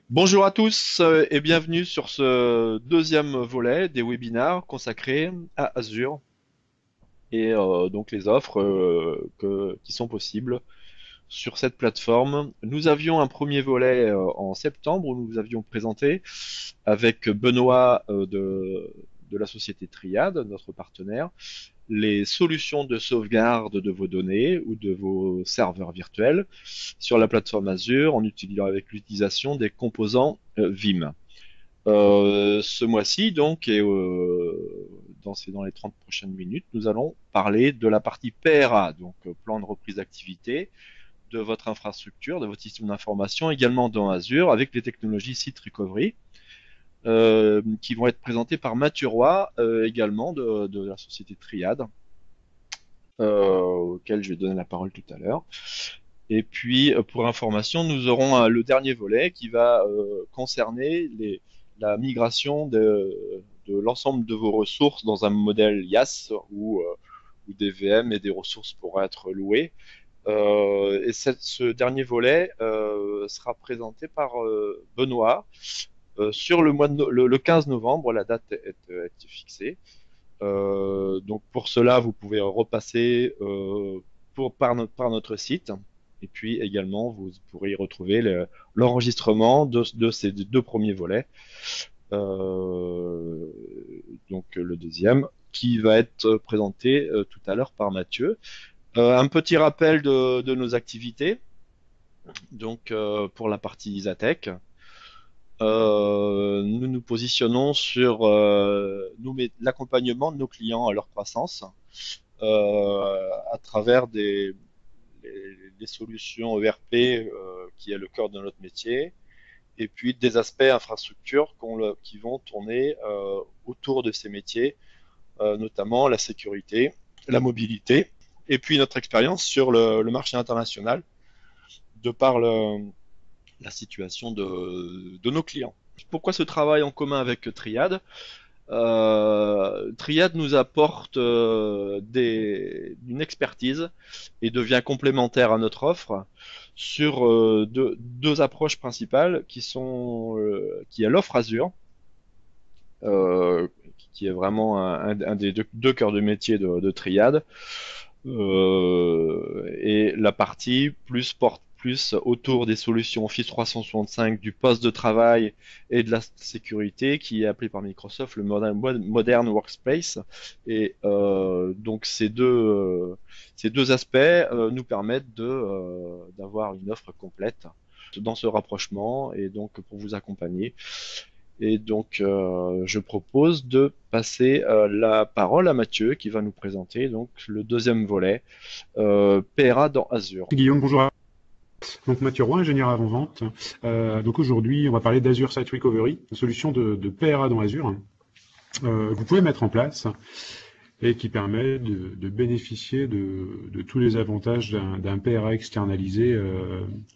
Bonjour à tous et bienvenue sur ce deuxième volet des webinars consacrés à Azure et donc les offres qui sont possibles sur cette plateforme. Nous avions un premier volet en septembre où nous vous avions présenté avec Benoît de la société Triad, notre partenaire, les solutions de sauvegarde de vos données ou de vos serveurs virtuels sur la plateforme Azure en utilisant avec l'utilisation des composants Vim. Ce mois-ci, donc, et dans les 30 prochaines minutes, nous allons parler de la partie PRA, donc plan de reprise d'activité, de votre infrastructure, de votre système d'information, également dans Azure, avec les technologies Site Recovery, qui vont être présentées par Mathieu Roy, également de la société Triad, auquel je vais donner la parole tout à l'heure. Et puis, pour information, nous aurons le dernier volet qui va concerner la migration de l'ensemble de vos ressources dans un modèle IaaS où des VM et des ressources pourront être louées. Ce dernier volet sera présenté par Benoît sur le 15 novembre. La date est fixée. Donc pour cela, vous pouvez repasser par notre site. Et puis également, vous pourrez y retrouver l'enregistrement de ces deux premiers volets. Euh, donc le deuxième, qui va être présenté tout à l'heure par Mathieu. Un petit rappel de nos activités. Donc pour la partie Isatech, nous nous positionnons sur l'accompagnement de nos clients à leur croissance à travers des solutions ERP qui est le cœur de notre métier, et puis des aspects infrastructure qui vont tourner autour de ces métiers, notamment la sécurité, la mobilité, et puis notre expérience sur le marché international de par la situation de nos clients. Pourquoi ce travail en commun avec Triad? Triad nous apporte une expertise et devient complémentaire à notre offre sur deux approches principales qui est l'offre Azure, euh, qui est vraiment un des deux cœurs de métier de Triad, et la partie plus porte plus autour des solutions Office 365, du poste de travail et de la sécurité, qui est appelé par Microsoft le Modern Workspace. Et donc ces deux aspects nous permettent d'avoir une offre complète dans ce rapprochement et donc pour vous accompagner. Et donc, je propose de passer la parole à Mathieu qui va nous présenter donc le deuxième volet, PRA dans Azure. Guillaume, bonjour. Donc Mathieu Roy, ingénieur avant-vente. Donc aujourd'hui, on va parler d'Azure Site Recovery, une solution de PRA dans Azure que vous pouvez mettre en place et qui permet de bénéficier de tous les avantages d'un PRA externalisé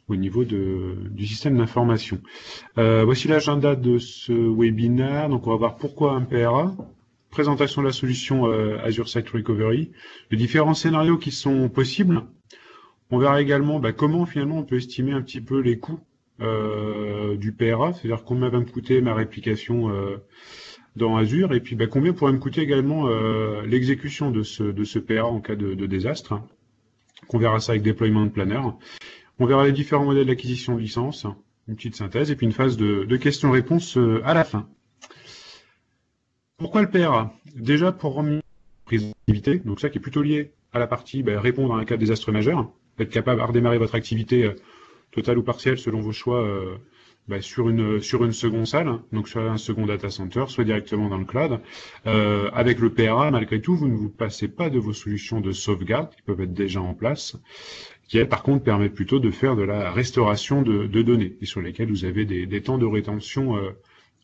au niveau du système d'information. Voici l'agenda de ce webinaire. Donc on va voir pourquoi un PRA, présentation de la solution Azure Site Recovery, les différents scénarios qui sont possibles. On verra également comment finalement on peut estimer un petit peu les coûts du PRA, c'est-à-dire combien va me coûter ma réplication dans Azure, et puis combien pourrait me coûter également l'exécution de ce PRA en cas de désastre. On verra ça avec Deployment Planner. On verra les différents modèles d'acquisition de licence, une petite synthèse, et puis une phase de questions-réponses à la fin. Pourquoi le PRA? Déjà pour rendre prise d'activité, donc ça qui est plutôt lié à la partie répondre à un cas de désastre majeur, être capable de redémarrer votre activité totale ou partielle selon vos choix sur une seconde salle, donc sur un second data center, soit directement dans le cloud. Avec le PRA, malgré tout, vous ne vous passez pas de vos solutions de sauvegarde qui peuvent être déjà en place, qui elles, par contre, permettent plutôt de faire de la restauration de données et sur lesquelles vous avez des temps de rétention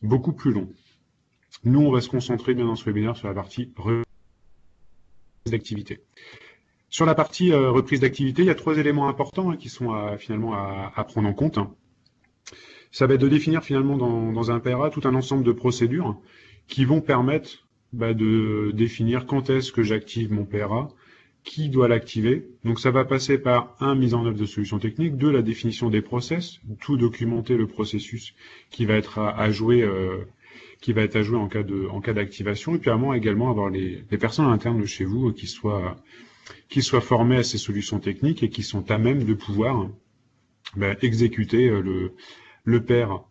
beaucoup plus longs. Nous, on va se concentrer bien dans ce webinaire sur la partie reprise d'activité. Sur la partie reprise d'activité, il y a trois éléments importants qui sont finalement à prendre en compte. Ça va être de définir finalement dans un PRA tout un ensemble de procédures qui vont permettre de définir quand est-ce que j'active mon PRA, qui doit l'activer. Donc ça va passer par un, mise en œuvre de solutions techniques, deux, la définition des process, tout documenter le processus qui va être à jouer en cas d'activation, et puis également avoir les personnes internes de chez vous qui soient formées à ces solutions techniques et qui sont à même de pouvoir exécuter le pair.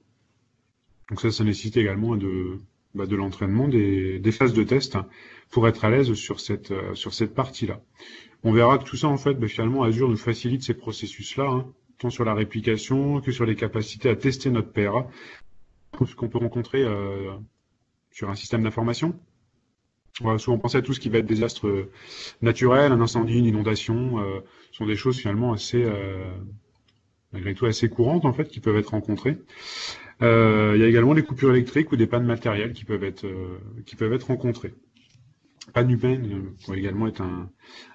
Donc ça nécessite également de l'entraînement, des phases de test pour être à l'aise sur cette partie-là. On verra que tout ça, en fait, finalement, Azure nous facilite ces processus-là, tant sur la réplication que sur les capacités à tester notre PRA, ce qu'on peut rencontrer sur un système d'information. On va souvent penser à tout ce qui va être désastre naturel, un incendie, une inondation, sont des choses finalement malgré tout assez courantes en fait, qui peuvent être rencontrées. Il y a également des coupures électriques ou des pannes matérielles qui peuvent être rencontrées. Panne humaine pourrait également être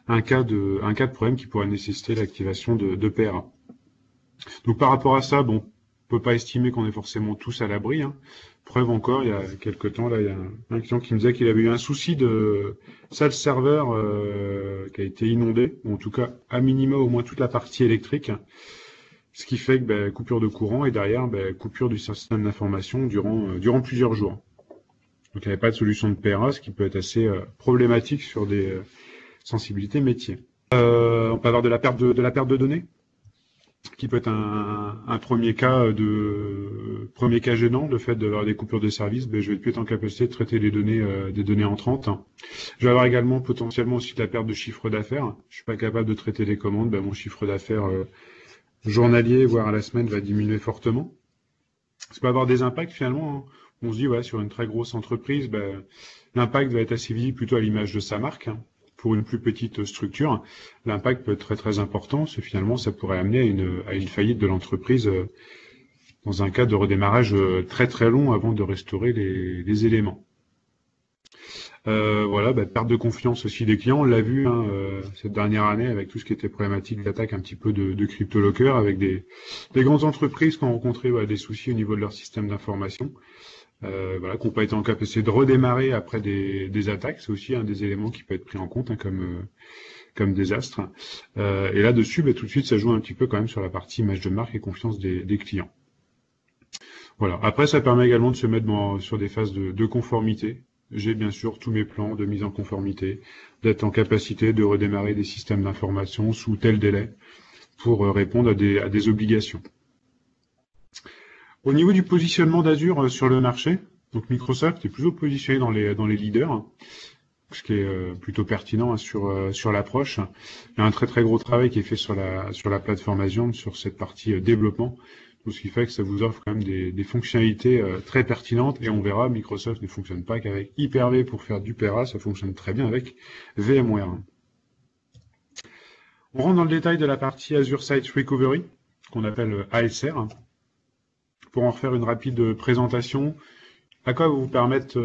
un cas de problème qui pourrait nécessiter l'activation de PRA. Donc par rapport à ça, on peut pas estimer qu'on est forcément tous à l'abri. Preuve encore, il y a quelques temps, là, il y a un client qui me disait qu'il avait eu un souci de salle serveur qui a été inondée, ou en tout cas à minima au moins toute la partie électrique, ce qui fait que coupure de courant et derrière coupure du système d'information durant plusieurs jours. Donc il n'y avait pas de solution de PRA, ce qui peut être assez problématique sur des sensibilités métiers. On peut avoir de la perte de données, qui peut être un premier cas gênant, le fait d'avoir des coupures de service. Je vais plus être en capacité de traiter des données entrantes. Je vais avoir également potentiellement aussi de la perte de chiffre d'affaires. Je suis pas capable de traiter les commandes, mon chiffre d'affaires journalier, voire à la semaine, va diminuer fortement. Ça peut avoir des impacts finalement. On se dit, sur une très grosse entreprise, l'impact va être assez visible plutôt à l'image de sa marque. Pour une plus petite structure, l'impact peut être très très important, parce que finalement ça pourrait amener à une faillite de l'entreprise dans un cas de redémarrage très très long avant de restaurer les éléments. Perte de confiance aussi des clients, on l'a vu cette dernière année avec tout ce qui était problématique d'attaque un petit peu de CryptoLocker, avec des grandes entreprises qui ont rencontré des soucis au niveau de leur système d'information. Qui n'ont pas été en capacité de redémarrer après des attaques. C'est aussi un des éléments qui peut être pris en compte comme désastre. Et là-dessus, tout de suite, ça joue un petit peu quand même sur la partie image de marque et confiance des clients. Voilà. Après, ça permet également de se mettre sur des phases de conformité. J'ai bien sûr tous mes plans de mise en conformité, d'être en capacité de redémarrer des systèmes d'information sous tel délai pour répondre à des obligations. Au niveau du positionnement d'Azure sur le marché, donc Microsoft est plutôt positionné dans les leaders, ce qui est plutôt pertinent sur l'approche. Il y a un très très gros travail qui est fait sur la plateforme Azure, sur cette partie développement, ce qui fait que ça vous offre quand même des fonctionnalités très pertinentes, et on verra, Microsoft ne fonctionne pas qu'avec Hyper-V pour faire du PRA, ça fonctionne très bien avec VMware. On rentre dans le détail de la partie Azure Site Recovery, qu'on appelle ASR. Pour en refaire une rapide présentation, à quoi va vous permettre,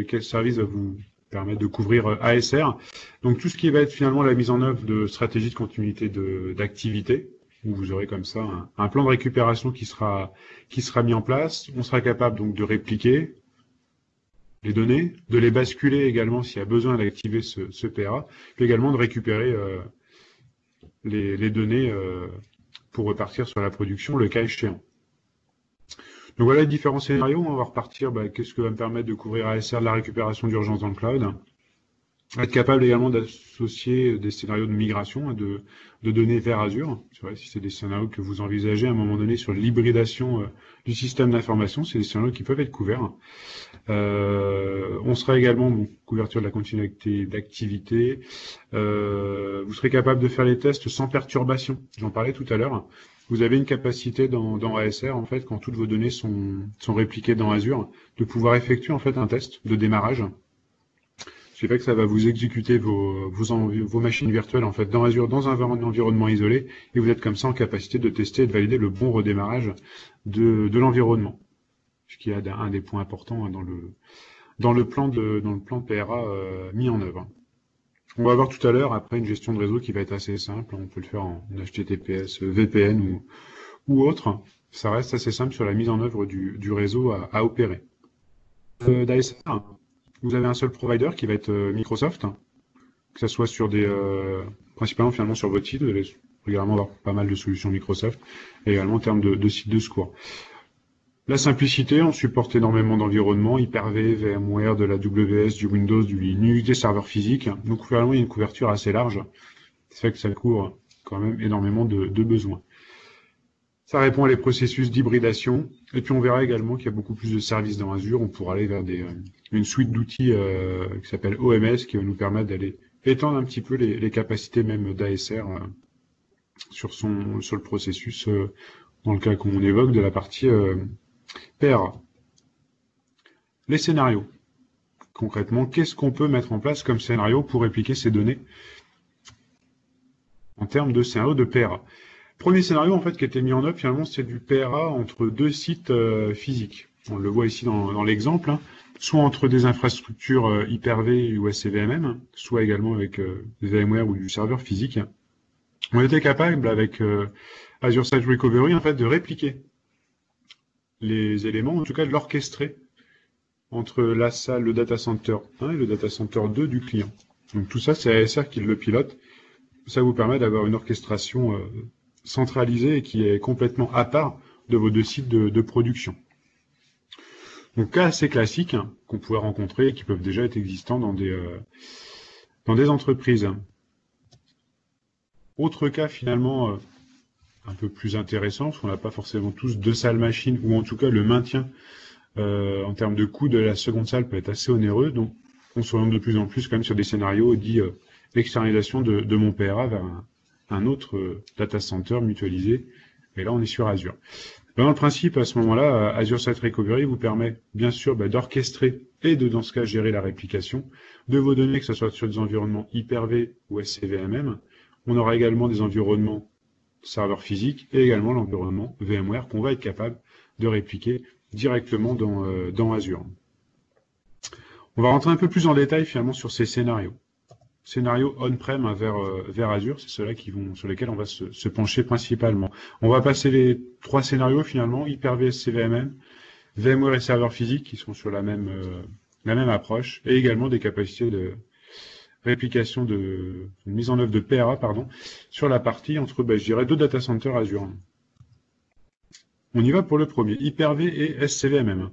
quel service va vous permettre de couvrir ASR. Donc tout ce qui va être finalement la mise en œuvre de stratégies de continuité d'activité, où vous aurez comme ça un plan de récupération qui sera mis en place. On sera capable donc de répliquer les données, de les basculer également s'il y a besoin d'activer ce PRA, puis également de récupérer les données pour repartir sur la production le cas échéant. Donc voilà les différents scénarios. On va repartir. Qu'est-ce que va me permettre de couvrir ASR de la récupération d'urgence dans le cloud? Être capable également d'associer des scénarios de migration, de données vers Azure. C'est vrai, si c'est des scénarios que vous envisagez à un moment donné sur l'hybridation du système d'information, c'est des scénarios qui peuvent être couverts. On sera également couverture de la continuité d'activité. Vous serez capable de faire les tests sans perturbation. J'en parlais tout à l'heure. Vous avez une capacité dans ASR, en fait, quand toutes vos données sont répliquées dans Azure, de pouvoir effectuer en fait un test de démarrage. Ce qui fait que ça va vous exécuter vos machines virtuelles en fait dans Azure, dans un environnement isolé, et vous êtes comme ça en capacité de tester et de valider le bon redémarrage de l'environnement. Ce qui est un des points importants dans le plan de PRA mis en œuvre. On va voir tout à l'heure, après, une gestion de réseau qui va être assez simple. On peut le faire en HTTPS, VPN ou autre. Ça reste assez simple sur la mise en œuvre du réseau à opérer. D'ASR, vous avez un seul provider qui va être Microsoft, que ce soit sur des principalement finalement sur votre site, vous allez régulièrement avoir pas mal de solutions Microsoft, et également en termes de sites de secours. La simplicité, on supporte énormément d'environnements, Hyper-V, VMware, de la AWS, du Windows, du Linux, des serveurs physiques. Donc finalement, il y a une couverture assez large. C'est fait que ça couvre quand même énormément de besoins. Ça répond à les processus d'hybridation. Et puis on verra également qu'il y a beaucoup plus de services dans Azure. On pourra aller vers une suite d'outils qui s'appelle OMS, qui va nous permettre d'aller étendre un petit peu les capacités même d'ASR sur le processus, dans le cas qu'on évoque de la partie PR. Les scénarios. Concrètement, qu'est-ce qu'on peut mettre en place comme scénario pour répliquer ces données en termes de scénario de PRA. Premier scénario en fait qui a été mis en œuvre finalement, c'est du PRA entre deux sites physiques. On le voit ici dans l'exemple, hein. Soit entre des infrastructures Hyper-V ou SCVMM, soit également avec des VMware ou du serveur physique. On était capable avec Azure Site Recovery en fait de répliquer les éléments, en tout cas de l'orchestrer entre la salle, le data center 1 et le data center 2 du client. Donc tout ça, c'est ASR qui le pilote. Ça vous permet d'avoir une orchestration centralisée et qui est complètement à part de vos deux sites de production. Donc cas assez classiques qu'on pourrait rencontrer et qui peuvent déjà être existants dans des entreprises. Autre cas finalement un peu plus intéressant, parce qu'on n'a pas forcément tous deux salles machines, ou en tout cas le maintien en termes de coût de la seconde salle peut être assez onéreux, donc on s'oriente de plus en plus quand même sur des scénarios dits l'externalisation de mon PRA vers un autre data center mutualisé, et là on est sur Azure. Dans le principe, à ce moment-là, Azure Site Recovery vous permet bien sûr d'orchestrer et dans ce cas, gérer la réplication de vos données, que ce soit sur des environnements Hyper-V ou SCVMM. On aura également des environnements serveurs physiques et également l'environnement VMware qu'on va être capable de répliquer directement dans Azure. On va rentrer un peu plus en détail finalement sur ces scénarios. Scénarios on-prem vers Azure, c'est ceux-là sur lesquels on va se pencher principalement. On va passer les trois scénarios finalement, Hyper-V, SCVMM, VMware et serveurs physiques qui sont sur la même approche, et également des capacités de réplication de mise en œuvre de PRA, sur la partie entre, je dirais, deux data centers Azure. On y va pour le premier, Hyper-V et SCVMM.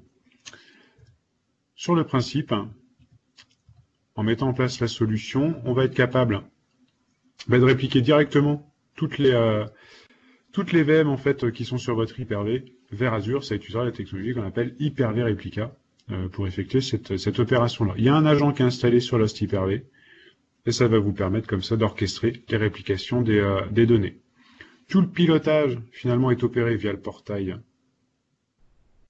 Sur le principe, en mettant en place la solution, on va être capable de répliquer directement toutes les VM en fait qui sont sur votre Hyper-V vers Azure. Ça utilisera la technologie qu'on appelle Hyper-V Replica pour effectuer cette opération-là. Il y a un agent qui est installé sur l'host Hyper-V et ça va vous permettre comme ça d'orchestrer les réplications des données. Tout le pilotage finalement est opéré via le portail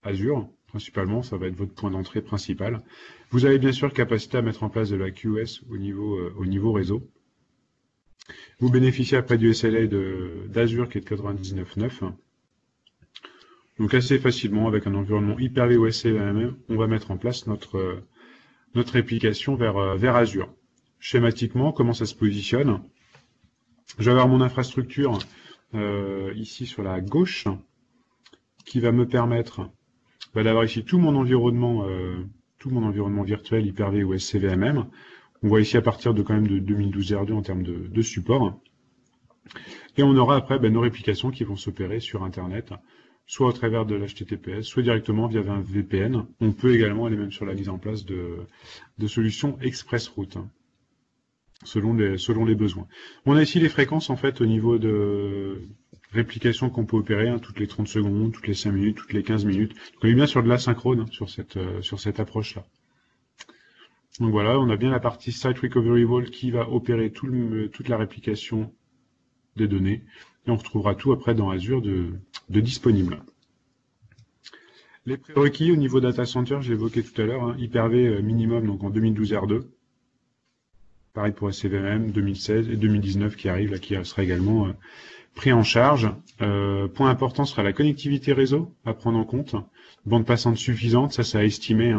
Azure. Principalement, ça va être votre point d'entrée principal. Vous avez bien sûr capacité à mettre en place de la QoS au niveau réseau. Vous bénéficiez après du SLA d'Azure qui est de 99.9. Donc assez facilement, avec un environnement Hyper-V ou SCVM, on va mettre en place notre réplication vers Azure. Schématiquement, comment ça se positionne? Je vais avoir mon infrastructure ici sur la gauche qui va me permettre d'avoir ici tout mon environnement virtuel Hyper-V ou SCVMM. On voit ici à partir de quand même de 2012 R2 en termes de support. Et on aura après nos réplications qui vont s'opérer sur Internet, soit au travers de l'HTTPS, soit directement via un VPN. On peut également aller même sur la mise en place de solutions express route, selon les besoins. On a ici les fréquences en fait au niveau de réplication qu'on peut opérer, toutes les 30 secondes, toutes les 5 minutes, toutes les 15 minutes. Donc on est bien sur de l'asynchrone sur cette approche-là. Donc voilà, on a bien la partie Site Recovery Vault qui va opérer toute la réplication des données. Et on retrouvera tout après dans Azure de disponible. Les prérequis au niveau data center, je l'évoquais tout à l'heure, Hyper-V minimum donc en 2012 R2. Pareil pour SCVM 2016 et 2019 qui arrive, là, qui sera également pris en charge. Point important sera la connectivité réseau à prendre en compte. Bande passante suffisante, ça a estimé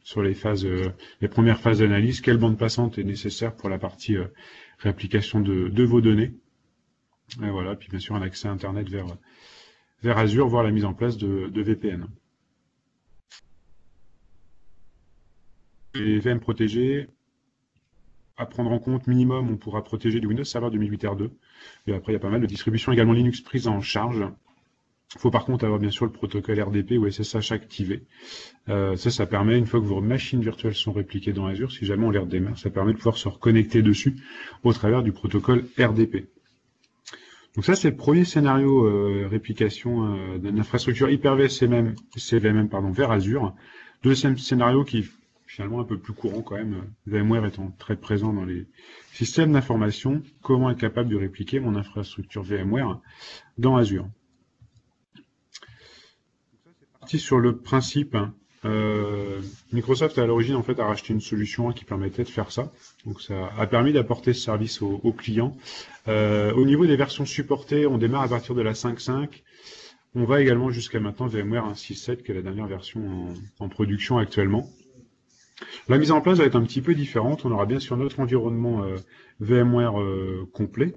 sur les premières phases d'analyse, quelle bande passante est nécessaire pour la partie réplication de vos données. Et voilà, puis bien sûr un accès Internet vers Azure, voire la mise en place de VPN. Les VM protégés, à prendre en compte minimum, on pourra protéger du Windows Server 2008 R2. Et après, il y a pas mal de distributions également Linux prises en charge. Il faut par contre avoir bien sûr le protocole RDP ou SSH activé. Ça permet, une fois que vos machines virtuelles sont répliquées dans Azure, si jamais on les redémarre, ça permet de pouvoir se reconnecter dessus au travers du protocole RDP. Donc ça, c'est le premier scénario réplication d'une infrastructure Hyper-V CVMM vers Azure. Deuxième scénario qui est finalement un peu plus courant quand même, VMware étant très présent dans les systèmes d'information, comment être capable de répliquer mon infrastructure VMware dans Azure. Parti sur le principe, Microsoft à l'origine en fait a racheté une solution qui permettait de faire ça. Donc ça a permis d'apporter ce service aux clients. Au niveau des versions supportées, on démarre à partir de la 5.5. On va également jusqu'à maintenant VMware 1.6.7 qui est la dernière version en production actuellement. La mise en place va être un petit peu différente. On aura bien sûr notre environnement VMware complet.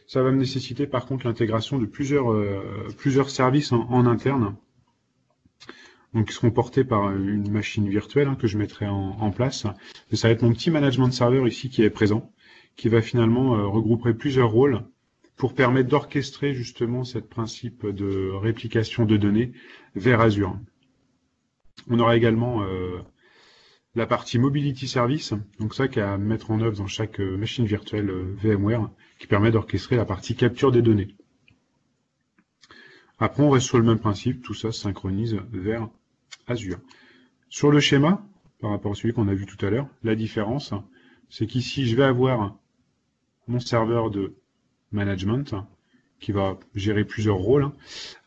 Ça va me nécessiter par contre l'intégration de plusieurs services en interne. Donc qui seront portés par une machine virtuelle que je mettrai en place. Et ça va être mon petit management serveur ici qui est présent, qui va finalement regrouper plusieurs rôles pour permettre d'orchestrer justement ce principe de réplication de données vers Azure. On aura également la partie Mobility Service, donc ça qui est à mettre en œuvre dans chaque machine virtuelle VMware, qui permet d'orchestrer la partie capture des données. Après, on reste sur le même principe, tout ça se synchronise vers Azure. Sur le schéma, par rapport à celui qu'on a vu tout à l'heure, la différence, c'est qu'ici, je vais avoir mon serveur de management qui va gérer plusieurs rôles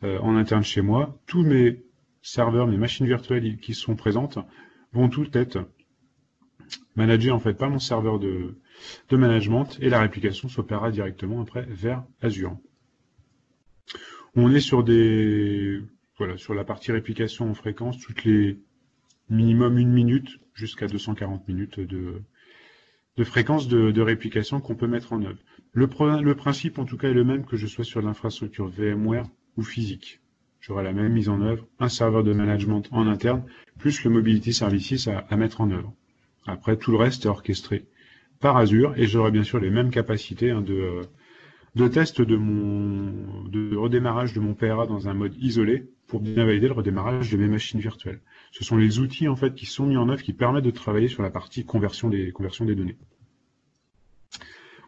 en interne chez moi. Tous mes serveurs, mes machines virtuelles qui sont présentes vont toutes être managées en fait par mon serveur de management et la réplication s'opérera directement après vers Azure. On est sur sur la partie réplication en fréquence, toutes les minimum 1 minute jusqu'à 240 minutes de fréquence de réplication qu'on peut mettre en œuvre. Le principe, en tout cas, est le même que je sois sur l'infrastructure VMware ou physique. J'aurai la même mise en œuvre, un serveur de management en interne, plus le Mobility Services à mettre en œuvre. Après, tout le reste est orchestré par Azure et j'aurai bien sûr les mêmes capacités de test de redémarrage de mon PRA dans un mode isolé pour bien valider le redémarrage de mes machines virtuelles. Ce sont les outils en fait qui sont mis en œuvre qui permettent de travailler sur la partie conversion des données.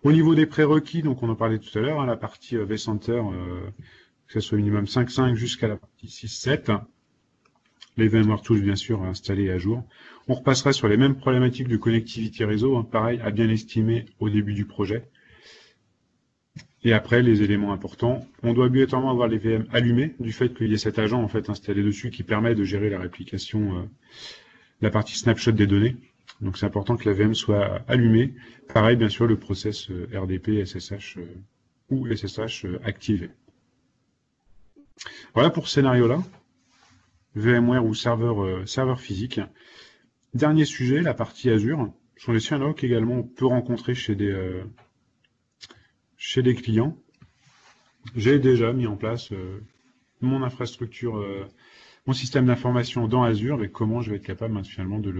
Au niveau des prérequis, donc on en parlait tout à l'heure, la partie vCenter, que ce soit minimum 5.5 jusqu'à la partie 6.7, les VMware Tools bien sûr installés et à jour. On repassera sur les mêmes problématiques de connectivité réseau, pareil à bien estimer au début du projet. Et après, les éléments importants, on doit obligatoirement avoir les VM allumés, du fait qu'il y ait cet agent en fait installé dessus qui permet de gérer la réplication, la partie snapshot des données. Donc c'est important que la VM soit allumée. Pareil, bien sûr, le process RDP, SSH ou SSH activé. Voilà pour ce scénario-là. VMware ou serveur physique. Dernier sujet, la partie Azure. Ce sont les scénarios qu'également on peut rencontrer chez des clients. J'ai déjà mis en place mon infrastructure, mon système d'information dans Azure, mais comment je vais être capable finalement de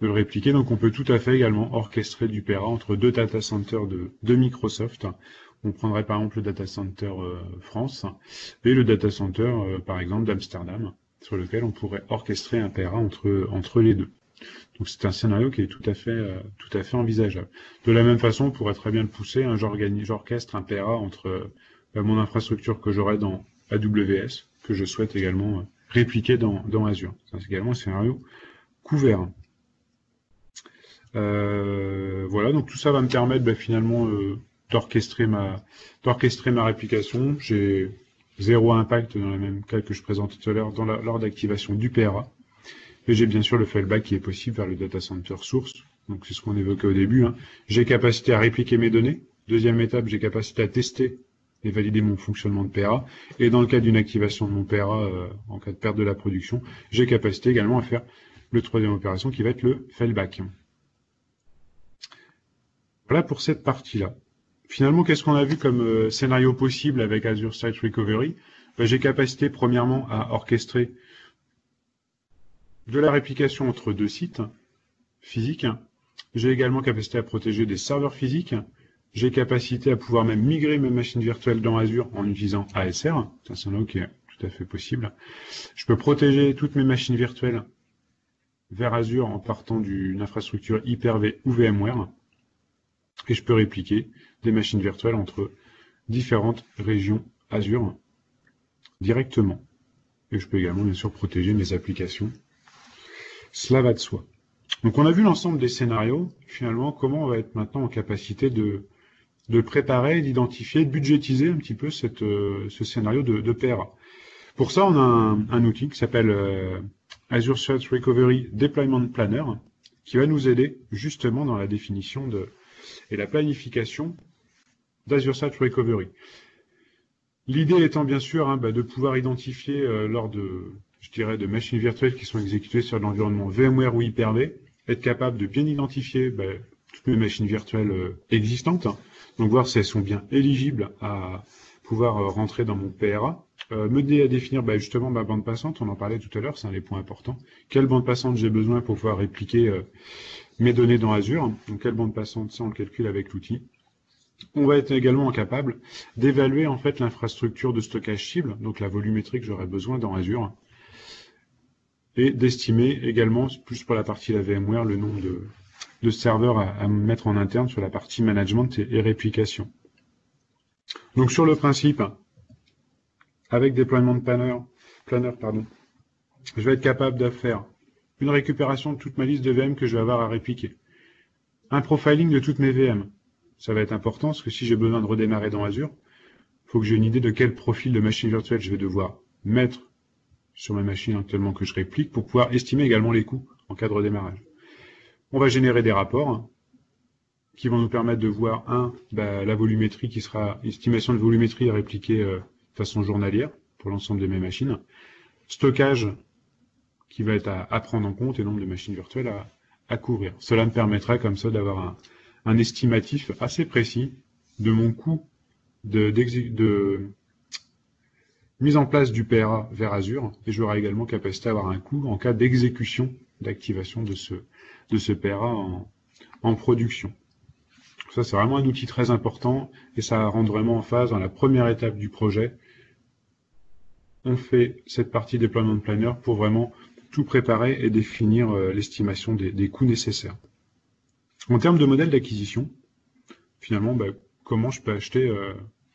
le répliquer. Donc on peut tout à fait également orchestrer du PRA entre deux data centers de Microsoft. On prendrait par exemple le data center France et le data center par exemple d'Amsterdam, sur lequel on pourrait orchestrer un PRA entre les deux. Donc c'est un scénario qui est tout à fait envisageable. De la même façon, on pourrait très bien le pousser. J'orchestre un PRA entre mon infrastructure que j'aurai dans AWS, que je souhaite également répliquer dans Azure. C'est également un scénario couvert. Voilà, donc tout ça va me permettre finalement d'orchestrer ma réplication. J'ai zéro impact dans le même cas que je présentais tout à l'heure lors d'activation du PRA. Et j'ai bien sûr le fallback qui est possible vers le data center source. Donc c'est ce qu'on évoquait au début. J'ai capacité à répliquer mes données. Deuxième étape, j'ai capacité à tester et valider mon fonctionnement de PRA. Et dans le cas d'une activation de mon PRA, en cas de perte de la production, j'ai capacité également à faire le troisième opération qui va être le fallback. Voilà pour cette partie-là. Finalement, qu'est-ce qu'on a vu comme scénario possible avec Azure Site Recovery? J'ai capacité premièrement à orchestrer de la réplication entre deux sites physiques J'ai également capacité à protéger des serveurs physiques. J'ai capacité à pouvoir même migrer mes machines virtuelles dans Azure en utilisant ASR. C'est un scénario qui est tout à fait possible. Je peux protéger toutes mes machines virtuelles vers Azure en partant d'une infrastructure Hyper-V ou VMware. Et je peux répliquer des machines virtuelles entre différentes régions Azure directement. Et je peux également, bien sûr, protéger mes applications. Cela va de soi. Donc on a vu l'ensemble des scénarios. Finalement, comment on va être maintenant en capacité de préparer, d'identifier, de budgétiser un petit peu ce scénario de PRA. Pour ça, on a un outil qui s'appelle Azure Threat Recovery Deployment Planner, qui va nous aider justement dans la définition et la planification d'Azure Threat Recovery. L'idée étant bien sûr de pouvoir identifier lors de machines virtuelles qui sont exécutées sur l'environnement VMware ou Hyper-V, être capable de bien identifier toutes mes machines virtuelles existantes, donc voir si elles sont bien éligibles à pouvoir rentrer dans mon PRA, m'aider à définir justement ma bande passante, on en parlait tout à l'heure, c'est un des points importants. Quelle bande passante j'ai besoin pour pouvoir répliquer mes données dans Azure, donc quelle bande passante, ça on le calcule avec l'outil. On va être également capable d'évaluer en fait l'infrastructure de stockage cible, donc la volumétrie que j'aurai besoin dans Azure, et d'estimer également, plus pour la partie la VMware, le nombre de serveurs à mettre en interne sur la partie management et réplication. Donc sur le principe, avec Deployment Planner, je vais être capable de faire une récupération de toute ma liste de VM que je vais avoir à répliquer, un profiling de toutes mes VM. Ça va être important parce que si j'ai besoin de redémarrer dans Azure, il faut que j'ai une idée de quel profil de machine virtuelle je vais devoir mettre sur ma machine actuellement que je réplique pour pouvoir estimer également les coûts en cas de redémarrage. On va générer des rapports qui vont nous permettre de voir, la volumétrie qui sera estimation de volumétrie à répliquer de façon journalière pour l'ensemble de mes machines. Stockage qui va être à prendre en compte et nombre de machines virtuelles à couvrir. Cela me permettra comme ça d'avoir un estimatif assez précis de mon coût de mise en place du PRA vers Azure, et j'aurai également capacité à avoir un coût en cas d'exécution, d'activation de ce PRA en production. Ça, c'est vraiment un outil très important, et ça rentre vraiment en phase dans la première étape du projet. On fait cette partie Deployment Planner pour vraiment tout préparer et définir l'estimation des coûts nécessaires. En termes de modèle d'acquisition, finalement, comment je peux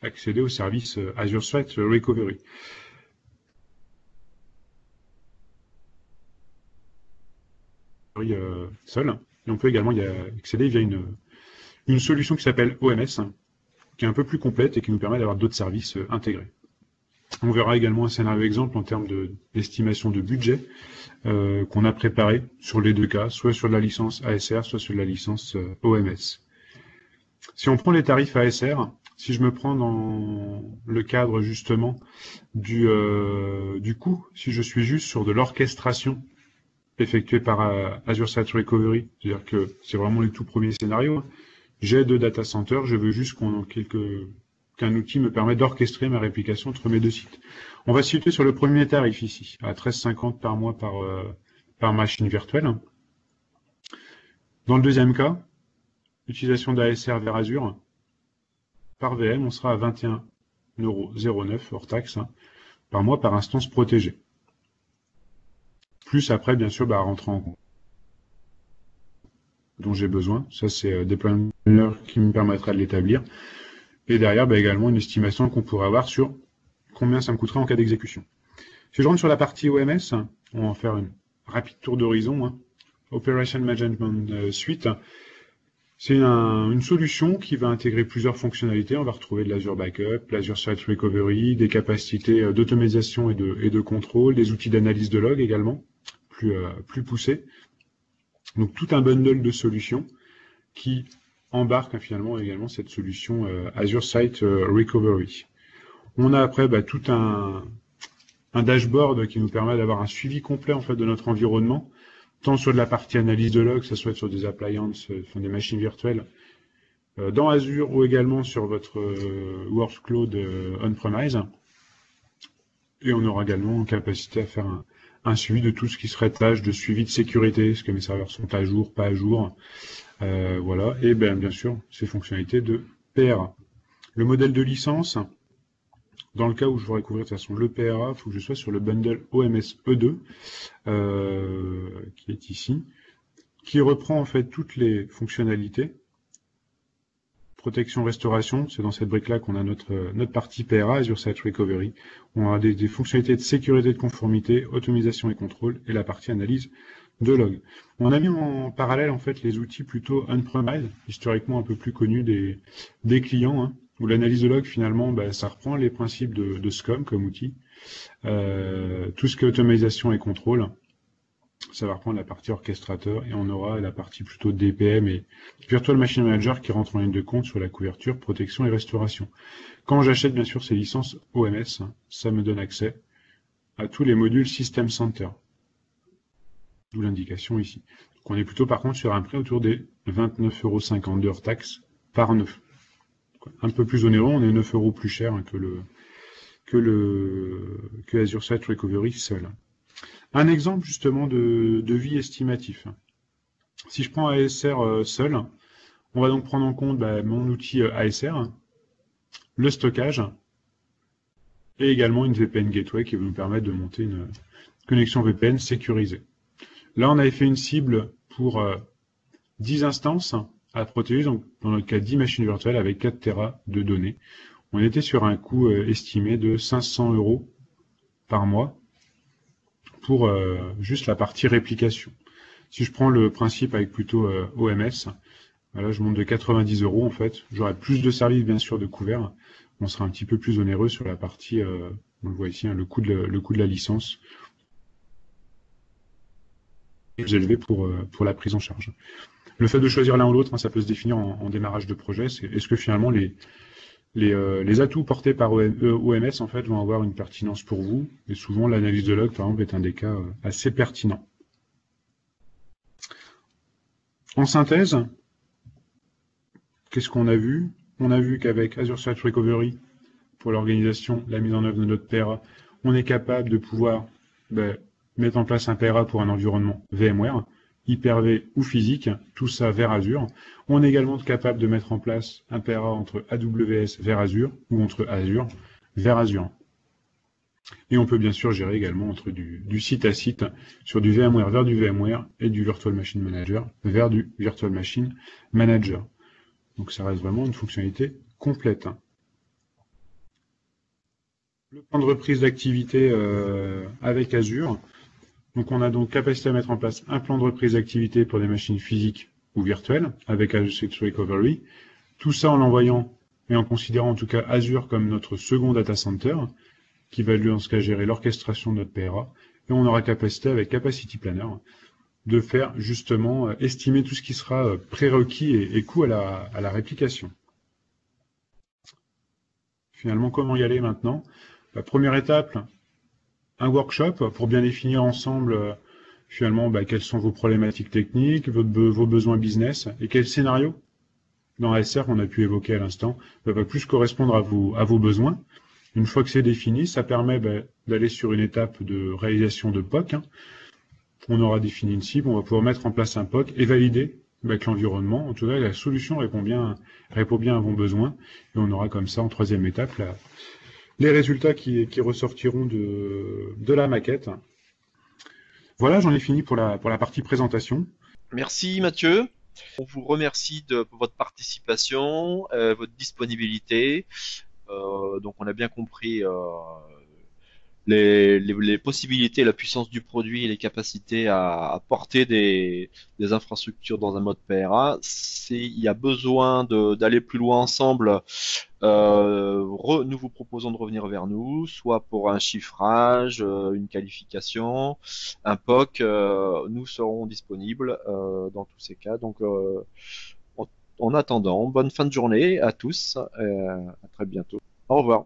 accéder au service Azure Threat Recovery. Seul. Et on peut également y accéder via une solution qui s'appelle OMS, qui est un peu plus complète et qui nous permet d'avoir d'autres services intégrés. On verra également un scénario exemple en termes d'estimation de budget qu'on a préparé sur les deux cas, soit sur la licence ASR, soit sur la licence OMS. Si on prend les tarifs ASR, si je me prends dans le cadre justement du coût, si je suis juste sur de l'orchestration effectuée par Azure Site Recovery, c'est-à-dire que c'est vraiment les tout premiers scénarios, j'ai 2 data centers, je veux juste qu'un outil me permette d'orchestrer ma réplication entre mes 2 sites. On va se situer sur le premier tarif ici, à 13,50 par mois par machine virtuelle. Dans le deuxième cas, utilisation d'ASR vers Azure, par VM, on sera à 21,09 € hors taxe par mois par instance protégée. Plus après, bien sûr, rentrer en compte dont j'ai besoin. Ça, c'est Deployment Planner qui me permettra de l'établir. Et derrière, également une estimation qu'on pourrait avoir sur combien ça me coûterait en cas d'exécution. Si je rentre sur la partie OMS, on va en faire une rapide tour d'horizon. Operation Management Suite, c'est une solution qui va intégrer plusieurs fonctionnalités. On va retrouver de l'Azure Backup, l'Azure Site Recovery, des capacités d'automatisation et de contrôle, des outils d'analyse de log également, plus poussés. Donc tout un bundle de solutions qui embarque finalement également cette solution Azure Site Recovery. On a après tout un dashboard qui nous permet d'avoir un suivi complet en fait de notre environnement, tant sur de la partie analyse de log, que ce soit sur des appliances, des machines virtuelles, dans Azure ou également sur votre workload on-premise. Et on aura également capacité à faire un suivi de tout ce qui serait tâche de suivi de sécurité, est-ce que mes serveurs sont à jour, pas à jour, Voilà, et bien sûr, ces fonctionnalités de PRA. Le modèle de licence, dans le cas où je voudrais couvrir de toute façon le PRA, il faut que je sois sur le bundle OMS E2, qui est ici, qui reprend en fait toutes les fonctionnalités. Protection, restauration, c'est dans cette brique-là qu'on a notre partie PRA, Azure Site Recovery. On a des fonctionnalités de sécurité, de conformité, automatisation et contrôle, et la partie analyse de log. On a mis en parallèle en fait les outils plutôt on-premise, historiquement un peu plus connus des clients, hein, où l'analyse de log finalement, ça reprend les principes de SCOM comme outil. Tout ce qui est automatisation et contrôle, ça va reprendre la partie orchestrateur et on aura la partie plutôt DPM et Virtual Machine Manager qui rentre en ligne de compte sur la couverture, protection et restauration. Quand j'achète bien sûr ces licences OMS, ça me donne accès à tous les modules System Center. D'où l'indication ici. Donc on est plutôt par contre sur un prix autour des 29,50 € hors taxe par nœud. Un peu plus onéreux, on est 9 € plus cher hein, que Azure Site Recovery seul. Un exemple justement de vie estimatif. Si je prends ASR seul, on va donc prendre en compte mon outil ASR, le stockage, et également une VPN Gateway qui va nous permettre de monter une connexion VPN sécurisée. Là, on avait fait une cible pour 10 instances à protéger, donc dans notre cas 10 machines virtuelles avec 4 Tera de données. On était sur un coût estimé de 500 € par mois pour juste la partie réplication. Si je prends le principe avec plutôt OMS, là je monte de 90 € en fait. J'aurai plus de services bien sûr de couvert. On sera un petit peu plus onéreux sur la partie, on le voit ici, hein, le coût de la licence plus élevé pour la prise en charge. Le fait de choisir l'un ou l'autre, hein, ça peut se définir en démarrage de projet. Est-ce que finalement les atouts portés par OMS en fait vont avoir une pertinence pour vous? Et souvent l'analyse de log par exemple est un des cas assez pertinents. En synthèse, qu'est-ce qu'on a vu? On a vu qu'avec Azure Site Recovery, pour l'organisation, la mise en œuvre de notre PRA, on est capable de pouvoir mettre en place un PRA pour un environnement VMware, Hyper-V ou physique, tout ça vers Azure. On est également capable de mettre en place un PRA entre AWS vers Azure ou entre Azure vers Azure. Et on peut bien sûr gérer également entre du site à site sur du VMware vers du VMware et du Virtual Machine Manager vers du Virtual Machine Manager. Donc ça reste vraiment une fonctionnalité complète. Le plan de reprise d'activité avec Azure. Donc on a donc capacité à mettre en place un plan de reprise d'activité pour des machines physiques ou virtuelles avec Azure Site Recovery. Tout ça en l'envoyant et en considérant en tout cas Azure comme notre second data center qui va lui en ce cas gérer l'orchestration de notre PRA. Et on aura capacité avec Capacity Planner de faire justement estimer tout ce qui sera prérequis et coût à la réplication. Finalement, comment y aller maintenant? La première étape, un workshop pour bien définir ensemble finalement quelles sont vos problématiques techniques, vos besoins business et quel scénario dans ASR qu'on a pu évoquer à l'instant va plus correspondre à vos besoins. Une fois que c'est défini, ça permet d'aller sur une étape de réalisation de POC. Hein. On aura défini une cible, on va pouvoir mettre en place un POC et valider que l'environnement, en tout cas la solution répond bien à vos besoins. Et on aura comme ça en troisième étape les résultats qui ressortiront de la maquette. Voilà, j'en ai fini pour la partie présentation. Merci Mathieu. On vous remercie de votre participation, votre disponibilité. Donc on a bien compris les possibilités, la puissance du produit et les capacités à porter des infrastructures dans un mode PRA. Il y a besoin d'aller plus loin ensemble. Nous vous proposons de revenir vers nous, soit pour un chiffrage, une qualification, un POC. Nous serons disponibles dans tous ces cas. Donc, en attendant, bonne fin de journée à tous. À très bientôt. Au revoir.